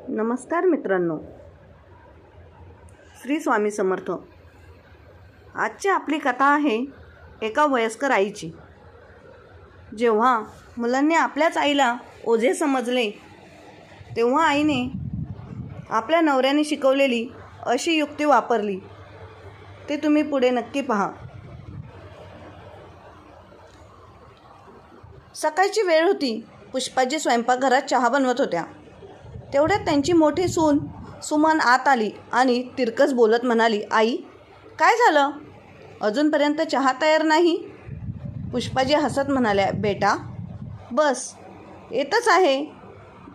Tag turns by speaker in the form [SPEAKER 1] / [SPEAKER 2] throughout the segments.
[SPEAKER 1] नमस्कार मित्रांनो, श्री स्वामी समर्थ. आजची आपली कथा आहे एका वयस्कर आईची. जेव्हा मुलांनी आपल्याच आईला ओझे समजले तेव्हा आईने आपल्या नवऱ्याने शिकवलेली अशी युक्ती वापरली. ते तुम्ही पुढे नक्की पहा. सकाळची वेळ होती. पुष्पाजी स्वयंपाकघरात चहा बनवत होत्या. तेवढ्यात त्यांची मोठी सून सुमन आत आली आणि तिरकस बोलत म्हणाली, आई, काय झालं? अजूनपर्यंत चहा तयार नाही? पुष्पाजी हसत म्हणाल्या, बेटा बस, येतच आहे.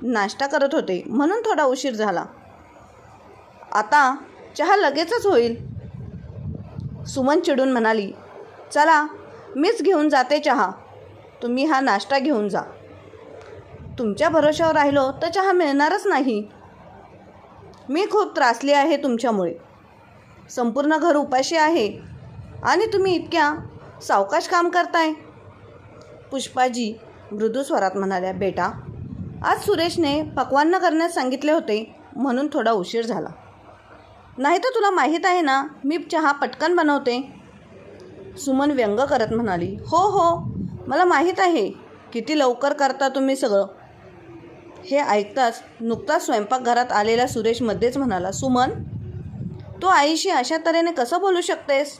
[SPEAKER 1] नाश्ता करत होते म्हणून थोडा उशीर झाला. आता चहा लगेचच होईल. सुमन चिडून म्हणाली, चला मीच घेऊन जाते चहा, तुम्ही हा नाश्ता घेऊन जा. तुमच्या भरोशावर राहिलो तर चहा मिळणारच नाही. मी खूप त्रासली आहे तुमच्यामुळे. संपूर्ण घर उपाशी आहे आणि तुम्ही इतक्या सावकाश काम करताय. पुष्पाजी मृदू स्वरात म्हणाल्या, बेटा आज सुरेशने पक्वान्न करण्यास सांगितले होते म्हणून थोडा उशीर झाला. नाही तर तुला माहीत आहे ना, मी चहा पटकन बनवते. सुमन व्यंग करत म्हणाली, हो हो, मला माहीत आहे. किती लवकर करता तुम्ही सगळं. हे ऐकताच नुकताच स्वयंपाकघरात आलेला सुरेश मध्येच म्हणाला, सुमन, तू आईशी अशा तऱ्हेने कसं बोलू शकतेस?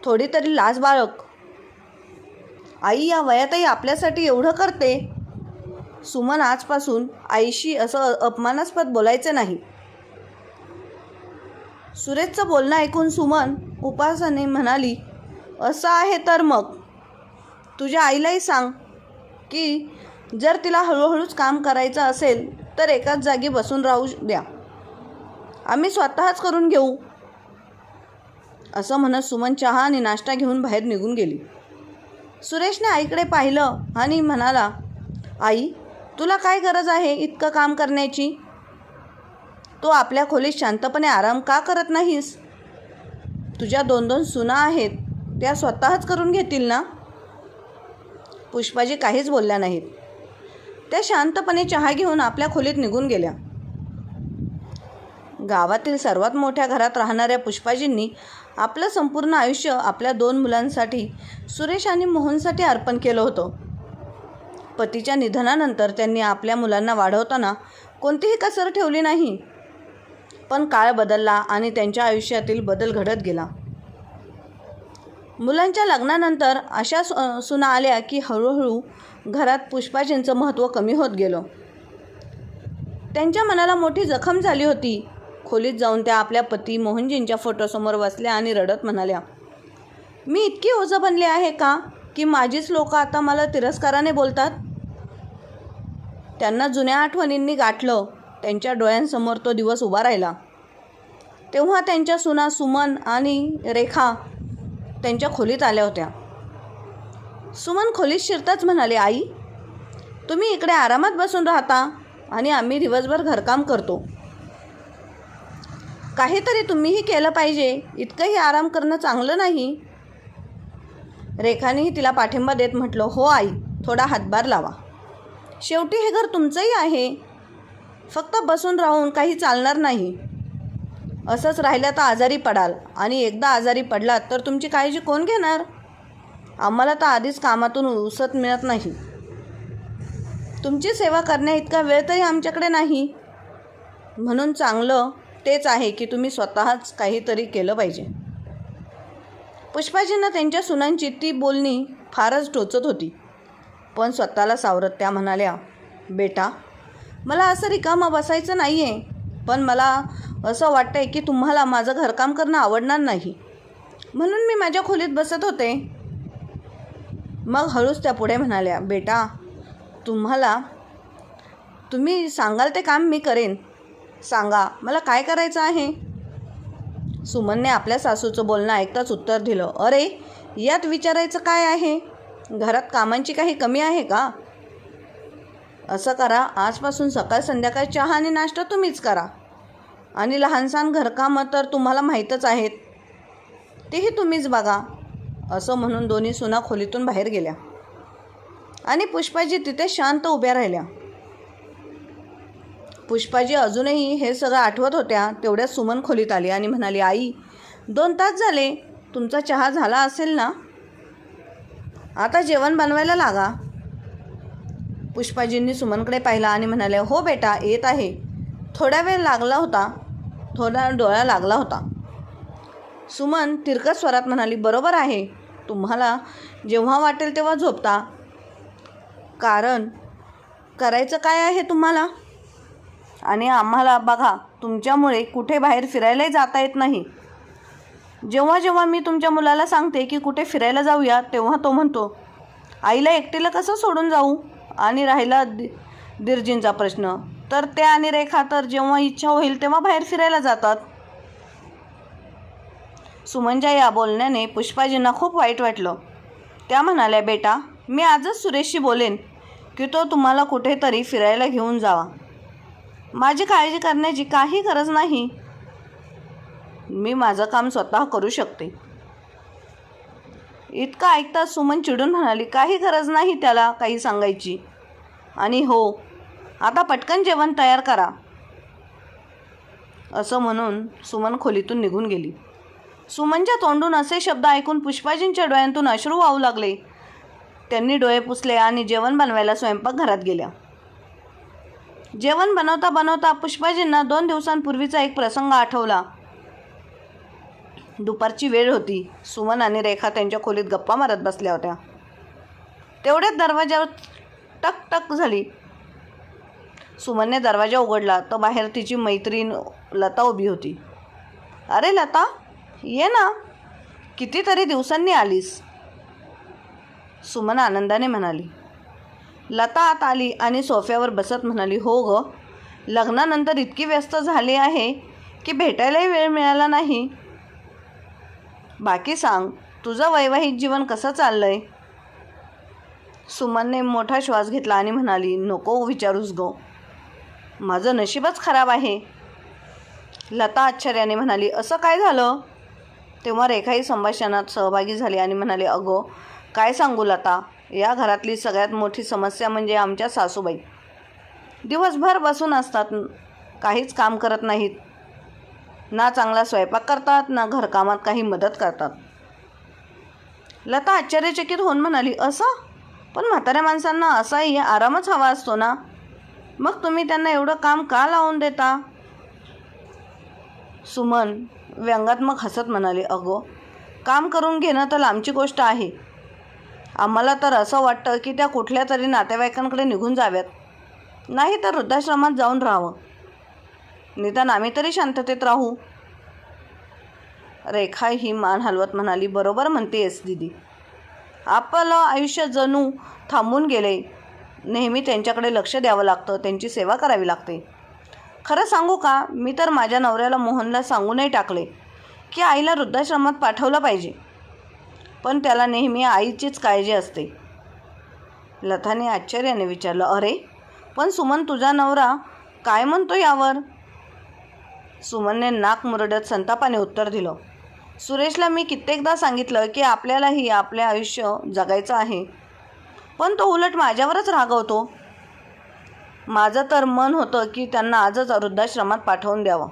[SPEAKER 1] थोडी तरी लाज बाळग. आई या वयातही आपल्यासाठी एवढं करते. सुमन, आजपासून आईशी असं अपमानास्पद बोलायचं नाही. सुरेशचं बोलणं ऐकून सुमन उपासाने म्हणाली, असं आहे तर मग तुझ्या आईलाही सांग की जर तिला हळूहळूच काम करायचं असेल तर एकाच जागी बसून राहू द्या, आम्ही स्वतःच करून घेऊ. असं म्हणत सुमन चहा आणि नाश्ता घेऊन बाहेर निघून गेली. सुरेशने आईकडे पाहिलं आणि म्हणाला, आई, तुला काय गरज आहे इतकं काम करण्याची? तू आपल्या खोलीत शांतपणे आराम का करत नाहीस? तुझ्या 2-2 सुना आहेत, त्या स्वतःच करून घेतील ना? पुष्पाजी काहीच बोलल्या नाहीत. त्या शांतपणे चहा घेऊन आपल्या खोलीत निघून गेल्या. गावातील सर्वात मोठ्या घरात राहणाऱ्या पुष्पाजींनी आपलं संपूर्ण आयुष्य आपल्या 2 मुलांसाठी, सुरेश आणि मोहनसाठी अर्पण केलं होतं. पतीच्या निधनानंतर त्यांनी आपल्या मुलांना वाढवताना कोणतीही कसर ठेवली नाही. पण काळ बदलला आणि त्यांच्या आयुष्यातील बदल घडत गेला. मुलांच्या लग्नानंतर अशा सुना आल्या की हळूहळू घरात पुष्पाजींचं महत्त्व कमी होत गेलं. त्यांच्या मनाला मोठी जखम झाली होती. खोलीत जाऊन त्या आपल्या पती मोहनजींच्या फोटोसमोर बसल्या आणि रडत म्हणाल्या, मी इतकी ओझं बनले आहे का की माझीच लोक आता मला तिरस्काराने बोलतात. त्यांना जुन्या आठवणींनी गाठलं. त्यांच्या डोळ्यांसमोर तो दिवस उभा राहिला तेव्हा त्यांच्या सुना सुमन आणि रेखा त्यांच्या खोलीत आल्या होत्या. सुमन खोलीत शिरताच म्हणाले, आई, तुम्ही इकडे आरामात बसून राहता आणि आम्ही दिवसभर घरकाम करतो. काहीतरी तुम्हीही केलं पाहिजे. इतकंही आराम करणं चांगलं नाही. रेखानेही तिला पाठिंबा देत म्हटलं, हो आई, थोडा हातभार लावा. शेवटी हे घर तुमचंही आहे. फक्त बसून राहून काही चालणार नाही. असंच राहिलं तर आजारी पडाल आणि एकदा आजारी पडलात तर तुमची काळजी कोण घेणार? आम्हाला तर आधीच कामातून उसत मिळत नाही. तुमची सेवा करण्या इतका वेळ तरी आमच्याकडे नाही. म्हणून चांगलं तेच आहे की तुम्ही स्वतःच काहीतरी केलं पाहिजे. पुष्पाजींना त्यांच्या सुनांची ती बोलणी फारच टोचत होती. पण स्वतःला सावरत त्या म्हणाल्या, बेटा, मला असं रिकामं बसायचं नाही आहे. पण मला असं वाटतंय की तुम्हाला माझं घरकाम करणं आवडणार नाही, म्हणून मी माझ्या खोलीत बसत होते. मग हळूच त्या पुढे म्हणाल्या, बेटा, तुम्ही सांगाल ते काम मी करेन. सांगा, मला काय करायचं आहे? सुमनने आपल्या सासूचं बोलणं ऐकताच उत्तर दिलं, अरे, यात विचारायचं काय आहे? घरात कामांची काही कमी आहे का? असं करा, आजपासून सकाळ संध्याकाळ चहा आणि नाश्ता तुम्हीच करा आणि लहानसहान घरकामं तर तुम्हाला माहीतच आहेत, तेही तुम्हीच बघा. असं म्हणून दोन्ही सुना खोलीतून बाहेर गेल्या आणि पुष्पाजी तिथे शांत उभ्या राहिल्या. पुष्पाजी अजूनही हे सगळं आठवत होत्या तेवढ्यात सुमन खोलीत आली आणि म्हणाली, आई 2 तास झाले, तुमचा चहा झाला असेल ना? आता जेवण बनवायला लागा. पुष्पाजींनी सुमनकडे पाहिलं आणि म्हणाले, हो बेटा, येत आहे. थोडा डोळा लागला होता. सुमन तिरकस स्वरात म्हणाली, बरोबर आहे. तुम्हाला जेव्हा वाटेल तेव्हा झोपता. कारण करायचं काय आहे तुम्हाला? आणि आम्हाला बघा, तुमच्यामुळे कुठे बाहेर फिरायलाही जाता येत नाही. जेव्हा जेव्हा मी तुमच्या मुलाला सांगते की कुठे फिरायला जाऊया, तेव्हा तो म्हणतो, आईला एकटीला कसं सोडून जाऊ? आणि राहिला दिरजींचा प्रश्न, तर ते आणि रेखा तर जेव्हा इच्छा होईल तेव्हा बाहेर फिरायला जातात. सुमनच्या या बोलण्याने पुष्पाजींना खूप वाईट वाटलं. त्या म्हणाल्या, बेटा, मी आजच सुरेशशी बोलेन की तो तुम्हाला कुठेतरी फिरायला घेऊन जावा. माझी काळजी करण्याची काही गरज नाही. मी माझं काम स्वतः करू शकते. इतकं ऐकताच सुमन चिडून म्हणाली, काही गरज नाही त्याला काही सांगायची. आणि हो, आता पटकन जेवण तयार करा. असं म्हणून सुमन खोलीतून निघून गेली. सुमनच्या तोंडून असे शब्द ऐकून पुष्पाजींच्या डोळ्यांतून अश्रू वाहू लागले. त्यांनी डोळे पुसले आणि जेवण बनवायला स्वयंपाकघरात गेल्या. जेवण बनवता बनवता पुष्पाजींना 2 दिवसांपूर्वीचा एक प्रसंग आठवला. दुपारची वेळ होती. सुमन आणि रेखा त्यांच्या खोलीत गप्पा मारत बसल्या होत्या. तेवढ्यात दरवाजावर टक टक झाली. सुमनने दरवाजा उघडला तर बाहेर तिची मैत्रीण लता उभी होती. अरे लता, ये ना, कितीतरी दिवसांनी आलीस. सुमन आनंदाने म्हणाली. लता आत आली आणि सोफ्यावर बसत म्हणाली, हो ग, लग्नानंतर इतकी व्यस्त झाली आहे की भेटायलाही वेळ मिळाला नाही. बाकी सांग, तुझं वैवाहिक जीवन कसं चाललंय? सुमनने मोठा श्वास घेतला आणि म्हणाली, नको विचारूस गो, माझं नशीबच खराब आहे. लता आश्चर्याने म्हणाली, असं काय झालं? तेव्हा रेखाही संभाषणात सहभागी झाली आणि म्हणाले, अगो, काय सांगू लता, या घरातली सगळ्यात मोठी समस्या म्हणजे आमच्या सासूबाई. दिवसभर बसून असतात, काहीच काम करत नाहीत. ना चांगला स्वयंपाक करतात, ना घरकामात काही मदत करतात. लता आश्चर्यचकित होऊन म्हणाली, असं? पण म्हाताऱ्या माणसांना असाही आरामच हवा असतो ना, मग तुम्ही त्यांना एवढं काम का लावून देता? सुमन व्यंगात्मक हसत म्हणाली, अगो, काम करून घेणं तर लांबची गोष्ट आहे. आम्हाला तर असं वाटतं की त्या कुठल्या तरी नातेवाईकांकडे निघून जाव्यात, नाही तर वृद्धाश्रमात जाऊन राहावं. निदान आम्ही तरी शांततेत राहू. रेखा ही मान हलवत म्हणाली, बरोबर म्हणतेस दीदी, आपलं आयुष्य जणू थांबून गेले. नेहमी त्यांच्याकडे लक्ष द्यावं लागतं, त्यांची सेवा करावी लागते. खरं सांगू का, मी तर माझ्या नवऱ्याला मोहनला सांगूनही टाकले की आईला वृद्धाश्रमात पाठवलं पाहिजे, पण त्याला नेहमी आईचीच काळजी असते. लताने आश्चर्याने विचारलं, अरे पण सुमन, तुझा नवरा काय म्हणतो यावर? सुमनने नाक मुरडत संतापाने उत्तर दिलं, सुरेशला मी कित्येकदा सांगितलं की आपल्यालाही आपले आयुष्य जगायचं आहे, पण तो उलट माझ्यावरच रागवतो. माझं तर मन होतं की त्यांना आजच वृद्धाश्रमात पाठवून द्यावं.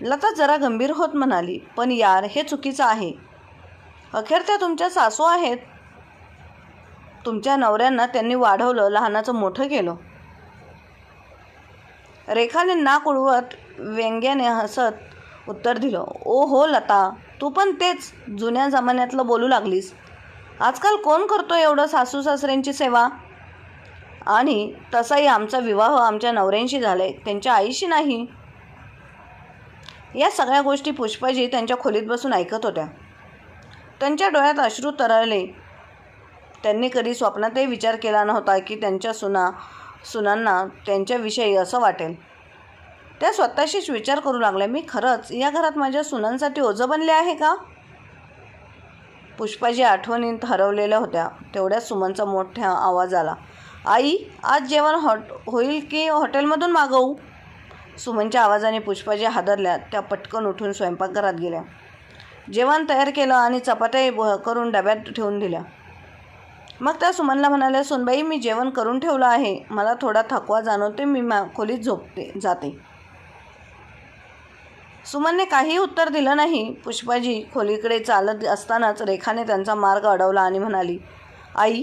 [SPEAKER 1] लता जरा गंभीर होत म्हणाली, पण यार, हे चुकीचं आहे. अखेर त्या तुमच्या सासू आहेत. तुमच्या नवऱ्यांना त्यांनी वाढवलं, लहानाचं मोठं केलं. रेखाने नाक उडवत व्यंग्याने हसत उत्तर दिलं, ओ हो लता, तू पण तेच जुन्या जमान्यातलं बोलू लागलीस. आजकाल कोण करतो एवढं सासू सासऱ्यांची सेवा? आणि तसाही आमचा विवाह आमच्या नवऱ्यांशी झाला आहे, त्यांच्या आईशी नाही. या सगळ्या गोष्टी पुष्पाजी त्यांच्या खोलीत बसून ऐकत होत्या. त्यांच्या डोळ्यात अश्रू तरळले. त्यांनी कधी स्वप्नातही विचार केला नव्हता की त्यांच्या सुनांना त्यांच्याविषयी असं वाटेल. त्या स्वतःशीच विचार करू लागल्या, मी खरंच या घरात माझ्या सुनांसाठी ओझं बनले आहे का? पुष्पाजी आठवणीत हरवलेल्या होत्या. तेवढ्यात सुमनचा मोठा आवाज आला, आई, आज जेवण होईल की हॉटेलमधून मागवू? सुमनच्या आवाजाने पुष्पाजी हादरल्या. त्या पटकन उठून स्वयंपाकघरात गेल्या. जेवण तयार केलं आणि चपात्या करून डब्यात ठेवून दिल्या. मग त्या सुमनला म्हणाल्या, सुनबाई मी जेवण करून ठेवलं आहे, मला थोडा थकवा जाणवते, मी खोलीत झोपते जाते. सुमनने काहीही उत्तर दिलं नाही. पुष्पाजी खोलीकडे चालत असतानाच रेखाने त्यांचा मार्ग अडवला आणि म्हणाली, आई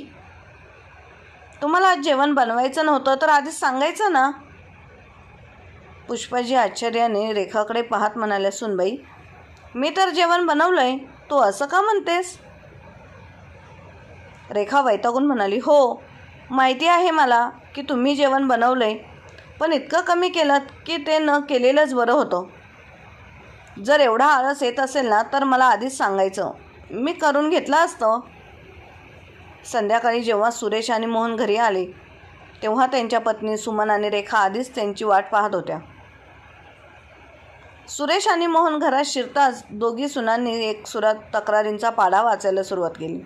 [SPEAKER 1] तुम्हाला आज जेवण बनवायचं नव्हतं तर आधीच सांगायचं ना. पुष्पाजी आश्चर्याने रेखाकडे पाहत म्हणाल्या, सुनबाई मी तर जेवण बनवलंय, तू असं का म्हणतेस. रेखा वैतागून म्हणाली, हो माहिती आहे मला की तुम्ही जेवण बनवलंय, पण इतकं कमी केलं की ते न केलेलंच बरं होतं. जर एवढा आळस येत असेल ना तर मला आधीच सांगायचं, मी करून घेतलं असतं. संध्याकाळी जेव्हा सुरेश आणि मोहन घरी आले तेव्हा त्यांच्या पत्नी सुमन आणि रेखा आधीच त्यांची वाट पाहत होत्या. सुरेश आणि मोहन घरात शिरताच दोघी सुनांनी एक सुरात तक्रारींचा पाढा वाचायला सुरुवात केली.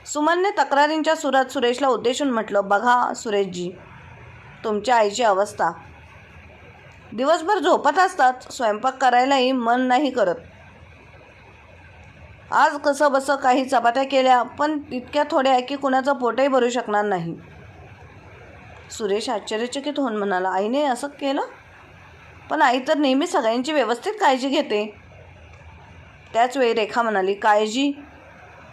[SPEAKER 1] सुमनने तक्रारींच्या सुरात सुरेशला उद्देशून म्हटलं, बघा सुरेशजी, तुमच्या आईची अवस्था, दिवसभर झोपत असतात, स्वयंपाक करायलाही मन नाही करत. आज कसं बसं काही चपात्या केल्या, पण इतक्या थोड्या की कुणाचं पोटही भरू शकणार नाही. सुरेश आश्चर्यचकित होऊन म्हणाला, आईने असं केलं? पण आई तर नेहमी सगळ्यांची व्यवस्थित काळजी घेते. त्याचवेळी रेखा म्हणाली, काळजी?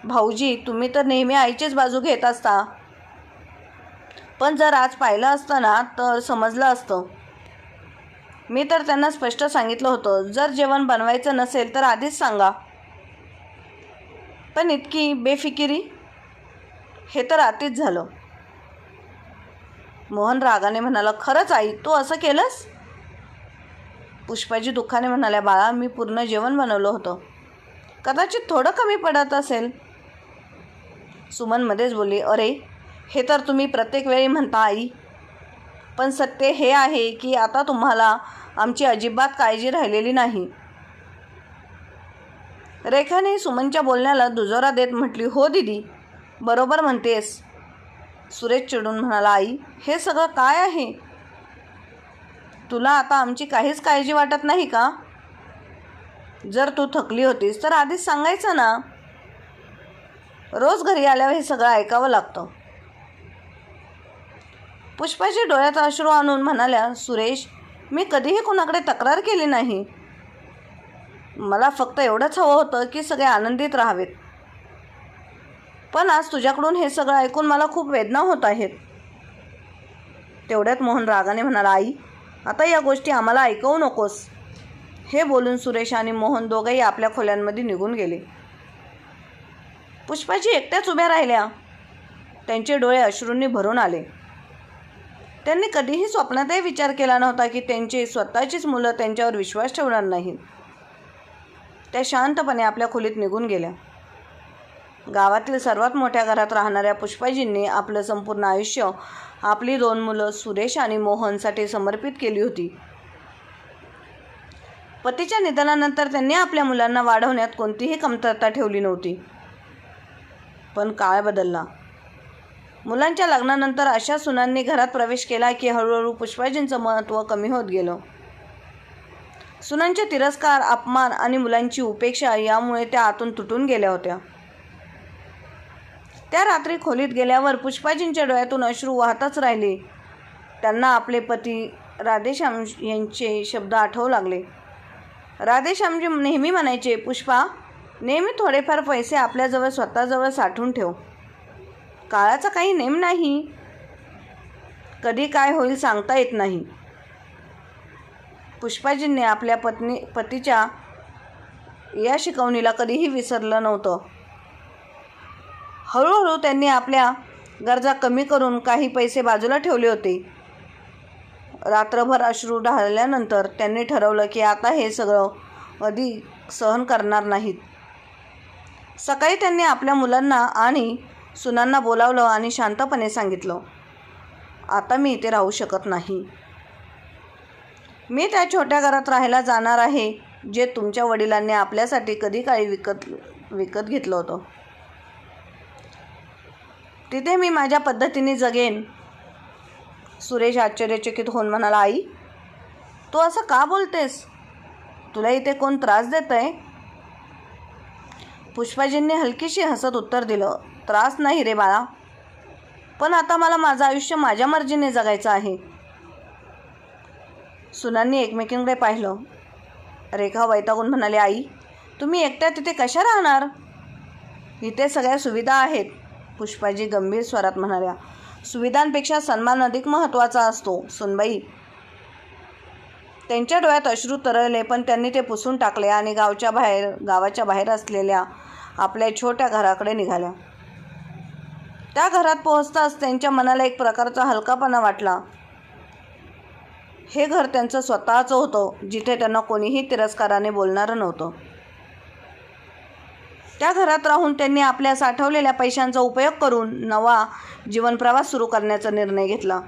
[SPEAKER 1] भाऊजी तुम्ही तर नेहमी आईचीच बाजू घेत असता. पण जर आज पाहिलं असतं ना तर समजलं असतं. मी तर त्यांना स्पष्ट सांगितलं होतं, जर जेवण बनवायचं नसेल तर आधीच सांगा. पण इतकी बेफिकिरी, हे तर अतिच झालं. मोहन रागाने म्हणाला, खरंच आई तू असं केलंस? पुष्पाजी दुःखाने म्हणाल्या, बाळा मी पूर्ण जेवण बनवलं होतं, कदाचित थोडं कमी पडत असेल. सुमन मध्येच बोलली, अरे हे तर तुम्ही प्रत्येक वेळी म्हणता आई, पण सत्य हे आहे की आता तुम्हाला आमची अजिबात काळजी राहिलेली नाही. रेखाने सुमनच्या बोलण्याला दुजोरा देत म्हटली, हो दीदी बरोबर म्हणतेस. सुरेश चिडून म्हणाला, आई हे सगळं काय आहे? तुला आता आमची काहीच काळजी वाटत नाही का? जर तू थकली होतीस तर आधीच सांगायचं ना. रोज घरी आल्यावर हे सगळं ऐकावं लागतं. पुष्पाची डोळ्यात अश्रू आणून म्हणाल्या, सुरेश मी कधीही कोणाकडे तक्रार केली नाही. मला फक्त एवढंच हवं होतं की सगळे आनंदित राहावेत. पण आज तुझ्याकडून हे सगळं ऐकून मला खूप वेदना होत आहेत. तेवढ्यात मोहन रागाने म्हणाला, आई आता या गोष्टी आम्हाला ऐकवू नकोस. हे बोलून सुरेश आणि मोहन दोघंही आपल्या खोल्यांमध्ये निघून गेले. पुष्पाजी एकट्याच उभ्या राहिल्या. त्यांचे डोळे अश्रूंनी भरून आले. त्यांनी कधीही स्वप्नातही विचार केला नव्हता की त्यांची स्वतःचीच मुलं त्यांच्यावर विश्वास ठेवणार नाहीत. त्या शांतपणे आपल्या खोलीत निघून गेल्या. गावातील सर्वात मोठ्या घरात राहणाऱ्या पुष्पाजींनी आपलं संपूर्ण आयुष्य आपली 2 मुलं सुरेश आणि मोहनसाठी समर्पित केली होती. पतीच्या निधनानंतर त्यांनी आपल्या मुलांना वाढवण्यात कोणतीही कमतरता ठेवली नव्हती. पण काळ बदलला. मुलांच्या लग्नानंतर अशा सुनांनी घरात प्रवेश केला की हळूहळू पुष्पाजींचं महत्त्व कमी होत गेलं. सुनांचे तिरस्कार, अपमान आणि मुलांची उपेक्षा यामुळे त्या आतून तुटून गेल्या होत्या. त्या रात्री खोलीत गेल्यावर पुष्पाजींच्या डोळ्यातून अश्रू वाहतच राहिले. त्यांना आपले पती राधेश्याम यांचे शब्द आठवू लागले. राधेश्यामजी नेहमी म्हणायचे, पुष्पा नेहमी थोडेफार पैसे आपल्याजवळ स्वतःजवळ साठवून ठेव. काळाचा काही नेम नाही, कधी काय होईल सांगता येत नाही. पुष्पाजींनी आपल्या पतीच्या या शिकवणीला कधीही विसरलं नव्हतं. हळूहळू त्यांनी आपल्या गरजा कमी करून काही पैसे बाजूला ठेवले होते. रात्रभर अश्रू ढाळल्यानंतर त्यांनी ठरवलं की आता हे सगळं अधिक सहन करणार नाहीत. सकाळी त्यांनी आपल्या मुलांना आणि सुनांना बोलावलं आणि शांतपणे सांगितलं, आता मी इथे राहू शकत नाही. मी त्या छोट्या घरात राहायला जाणार आहे जे तुमच्या वडिलांनी आपल्यासाठी कधी काळी विकत घेतलं होतं. तिथे मी माझ्या पद्धतीने जगेन. सुरेश आश्चर्यचकित होऊन म्हणाला, आई तू असं का बोलतेस? तुला इथे कोण त्रास देत आहे? पुष्पाजींनी हलकीशी हसत उत्तर दिलं, त्रास नाही रे बाळा, पण आता मला माझं आयुष्य माझ्या मर्जीने जगायचं आहे. सुनांनी एकमेकींकडे पाहिलं. रेखा वैतागून म्हणाली, आई तुम्ही एकट्या तिथे कशा राहणार? इथे सगळ्या सुविधा आहेत. पुष्पाजी गंभीर स्वरात म्हणाल्या. सुविधांपेक्षा सन्मान अधिक महत्त्वाचा असतो सुनबाई. त्यांच्या डोळ्यात अश्रू तरळले, पण त्यांनी ते पुसून टाकले आणि गावाच्या बाहेर असलेल्या आपल्या छोट्या घराकडे निघाल्या. त्या घरात पोहोचताच त्यांच्या मनाला एक प्रकारचा हलकापणा वाटला. हे घर त्यांचं स्वतःचं होतं, जिथे त्यांना कोणीही तिरस्काराने बोलणारं नव्हतं. त्या घरात राहून त्यांनी आपल्या साठवलेल्या पैशांचा उपयोग करून नवा जीवनप्रवास सुरू करण्याचा निर्णय घेतला.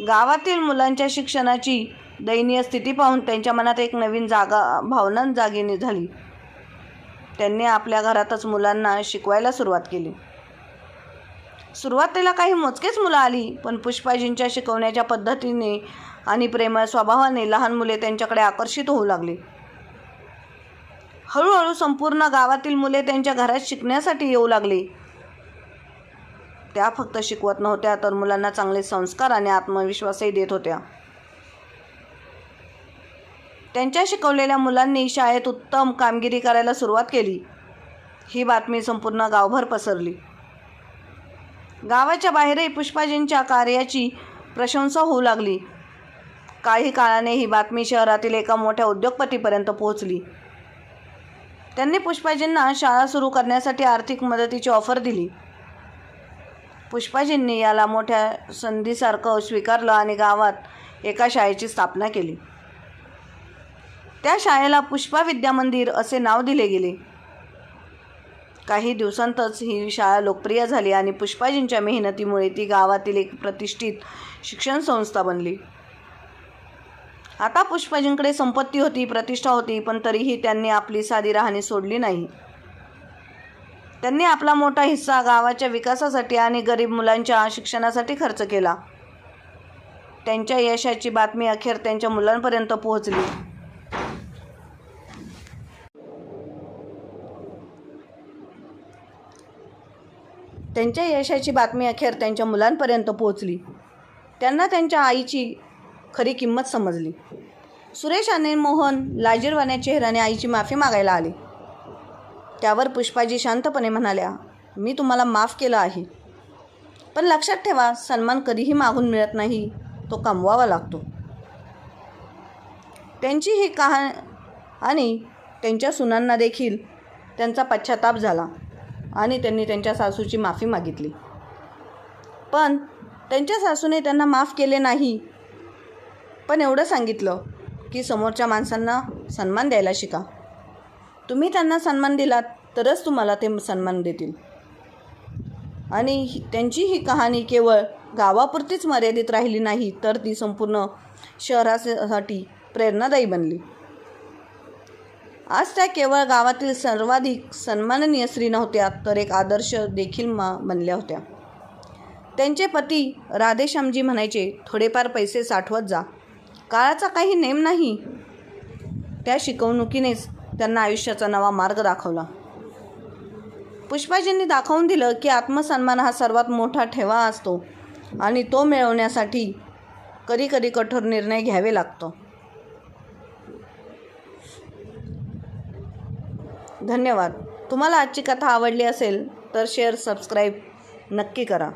[SPEAKER 1] गावातील मुलांच्या शिक्षणाची दयनीय स्थिती पाहून त्यांच्या मनात एक नवीन भावना जागी झाली. त्यांनी आपल्या घरातच मुलांना शिकवायला सुरुवात केली. सुरुवातीला काही मोजकेच मुलं आली, पण पुष्पाजींच्या शिकवण्याच्या पद्धतीने आणि प्रेमळ स्वभावाने लहान मुले त्यांच्याकडे आकर्षित होऊ लागली. हळूहळू संपूर्ण गावातील मुले त्यांच्या घरात शिकण्यासाठी येऊ लागली. त्या फक्त शिकवत नव्हत्या, तर मुलांना चांगले संस्कार आणि आत्मविश्वासही देत होत्या. त्यांच्या शिकवलेल्या मुलांनी शाळेत उत्तम कामगिरी करायला सुरुवात केली. ही बातमी संपूर्ण गावभर पसरली. गावाच्या बाहेरही पुष्पाजींच्या कार्याची प्रशंसा होऊ लागली. काही काळाने ही बातमी शहरातील एका मोठ्या उद्योगपतीपर्यंत पोहोचली. त्यांनी पुष्पाजींना शाळा सुरू करण्यासाठी आर्थिक मदतीची ऑफर दिली. पुष्पाजींनी याला मोठ्या संधीसारखं स्वीकारलं आणि गावात एका शाळेची स्थापना केली. त्या शाळेला पुष्पा विद्या मंदिर असे नाव दिले गेले. काही दिवसांतच ही शाळा लोकप्रिय झाली आणि पुष्पाजींच्या मेहनतीमुळे ती गावातील एक प्रतिष्ठित शिक्षण संस्था बनली. आता पुष्पाजींकडे संपत्ती होती, प्रतिष्ठा होती, पण तरीही त्यांनी आपली साधी राहणी सोडली नाही. त्यांनी आपला मोठा हिस्सा गावाच्या विकासासाठी आणि गरीब मुलांच्या शिक्षणासाठी खर्च केला. त्यांच्या यशाची बातमी अखेर त्यांच्या मुलांपर्यंत पोहोचली. त्यांना त्यांच्या आईची खरी किंमत समजली. सुरेश आणि मोहन लाजिरवाण्या चेहऱ्याने आईची माफी मागायला आले. त्यावर पुष्पाजी शांतपणे म्हणाल्या, मी तुम्हाला माफ केलं आहे, पण लक्षात ठेवा, सन्मान कधीही मागून मिळत नाही, तो कमवावा लागतो. त्यांची ही कहाणी आणि त्यांच्या सुनांना देखील त्यांचा पश्चाताप झाला आणि त्यांनी त्यांच्या सासूची माफी मागितली. पण त्यांच्या सासूने त्यांना माफ केले नाही, पण एवढं सांगितलं की समोरच्या माणसांना सन्मान द्यायला शिका. तुम्ही त्यांना सन्मान दिलात तरच तुम्हाला ते सन्मान देतील. आणि त्यांची ही कहाणी केवळ गावापुरतीच मर्यादित राहिली नाही, तर ती संपूर्ण शहरासाठी प्रेरणादायी बनली. आज त्या केवळ गावातील सर्वाधिक सन्माननीय स्त्री नव्हत्या, तर एक आदर्श देखील बनल्या होत्या. त्यांचे पती राधेश्यामजी म्हणायचे, थोडेफार पैसे साठवत जा, काळाचा काही नेम नाही. त्या शिकवणुकीनेच त्यांना आयुष्याचा नवा मार्ग दाखवला. पुष्पाजींनी दाखवून दिलं की आत्मसन्मान हा सर्वात मोठा ठेवा असतो आणि तो मिळवण्यासाठी कधीकधी कठोर निर्णय घ्यावे लागतो. धन्यवाद. तुम्हाला आजची कथा आवडली असेल तर शेअर, सबस्क्राईब नक्की करा.